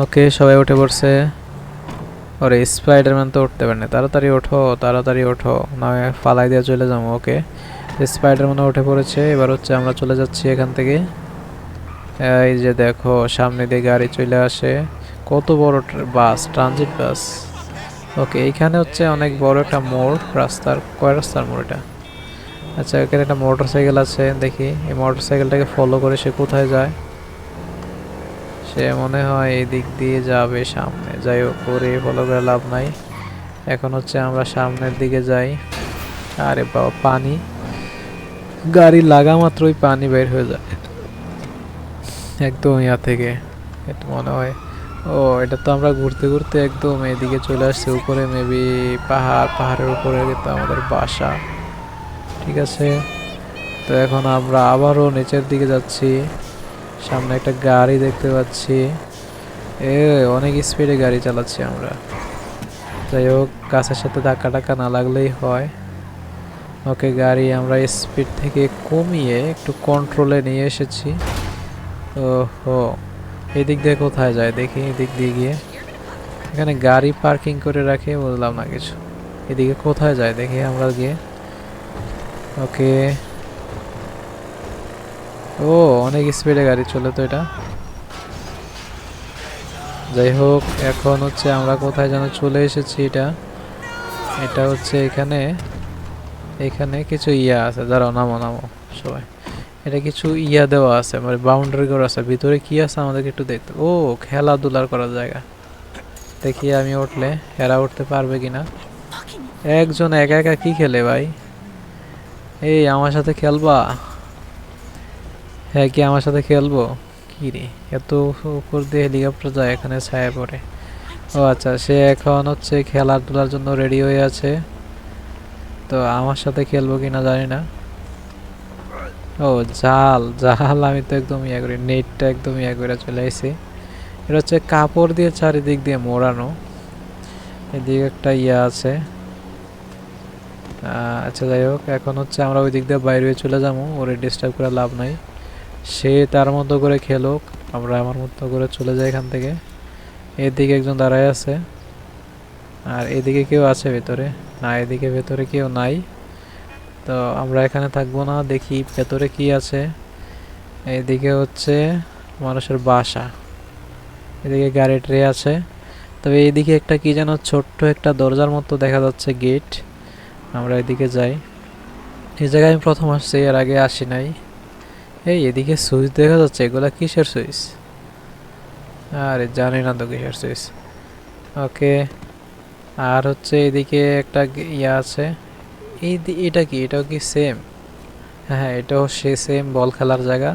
ওকে, সবাই উঠে পড়ছে। ওরে স্পাইডারম্যান তো উঠতে পারে না, তাড়াতাড়ি ওঠো তাড়াতাড়ি ওঠো, না ফালাই দিয়ে চলে যাবো। ওকে, স্পাইডারম্যানও উঠে পড়েছে। এবার হচ্ছে আমরা চলে যাচ্ছি এখান থেকে। এই যে দেখো সামনে দিয়ে গাড়ি চলে আসে, কত বড় বাস, ট্রানজিট বাস। ওকে, এইখানে হচ্ছে অনেক বড় একটা মোড়, রাস্তার কয় রাস্তার মোড় এটা? আচ্ছা, এখানে একটা মোটর সাইকেল আছে, দেখি এই মোটর সাইকেলটাকে ফলো করে সে কোথায় যায়। সে মনে হয় এই দিক দিয়ে যাবে সামনে, যাই হোক করে ফলো করে লাভ নাই। এখন হচ্ছে আমরা সামনের দিকে যাই। আরে বাবা, পানি! গাড়ি লাগা মাত্রই পানি বের হয়ে যায় একদম ইয়া থেকে। এটা মনে হয়, ও এটা তো আমরা ঘুরতে ঘুরতে একদম এদিকে চলে আসছি উপরে, মেবি পাহাড়ের উপরে কিন্তু আমাদের বাসা। ঠিক আছে, তো এখন আমরা আবারও নিচের দিকে যাচ্ছি। সামনে একটা গাড়ি দেখতে পাচ্ছি। এ অনেক স্পিডে গাড়ি চালাচ্ছি আমরা। যাই হোক, গাছের সাথে ধাক্কা টাক্কা না লাগলেই হয়। ওকে, গাড়ি আমরা স্পিড থেকে কমিয়ে একটু কন্ট্রোলে নিয়ে এসেছি। ওহো, এই দিক দিয়ে কোথায় যায় দেখি, এদিক দিয়ে গিয়ে এখানে গাড়ি পার্কিং করে রাখে, বললাম না কিছু। এদিকে কোথায় যায় দেখি আমরা গিয়ে। ওকে, ও অনেক স্পিডে গাড়ি চলে তো এটা। যাই হোক, এখন হচ্ছে আমরা কোথায় যেন চলে এসেছি। এটা এটা হচ্ছে এখানে, এখানে কিছু ইয়া আছে, দাঁড়াও নামো নামো সবাই। এটা কিছু ইয়া দেওয়া আছে, মানে বাউন্ডারি করা আছে, ভিতরে কি আছে আমাদেরকে একটু দেখতে। ও খেলাধুলার করার জায়গা। দেখি আমি উঠলে এরা উঠতে পারবে কিনা। একজন একা একা কি খেলে ভাই? এই আমার সাথে খেলবা? হ্যাঁ, কি আমার সাথে খেলবো? কি রে, এত উপর দিয়ে হেলিকপ্টার যায়, এখানে ছায়া পড়ে। ও আচ্ছা, সে এখন হচ্ছে খেলাধুলার জন্য রেডি হয়ে আছে। তো আমার সাথে খেলবো কিনা জানি না। ও জাল জাল, আমি তো একদম ইয়া করি, নেটটা একদম ইয়া করে চলে আসছি। এটা হচ্ছে কাপড় দিয়ে চারিদিক দিয়ে মোড়ানো। এদিকে একটা ইয়া আছে। আচ্ছা যাই হোক, এখন হচ্ছে আমরা ওই দিক দিয়ে বাইরে চলে যাবো, ওরে ডিস্টার্ব করে লাভ নাই। সে তার মতো করে খেলুক, আমরা আমার মতো করে চলে যাই এখান থেকে। এদিকে একজন দাঁড়ায় আছে, আর এদিকে কেউ আছে ভেতরে? না, এদিকে ভেতরে কেউ নাই। তো আমরা এখানে থাকবো না, দেখি ভেতরে কি আছে। এইদিকে হচ্ছে মানুষের বাসা, এদিকে গাড়ি ট্রে আছে। তবে এইদিকে একটা কি যেন ছোট্ট একটা দরজার মতো দেখা যাচ্ছে, গেট। আমরা এদিকে যাই। এই জায়গায় আমি প্রথম আসছি, এর আগে আসি নাই। এই এদিকে সুইচ দেখা যাচ্ছে, এগুলা কিসের সুইচ? আরে জানি না তো কিসের সুইচ। ওকে, আর হচ্ছে এদিকে একটা ইয়া আছে। এটা কি, এটাও কি সেম? হ্যাঁ হ্যাঁ, এটাও সে সেম বল খেলার জায়গা।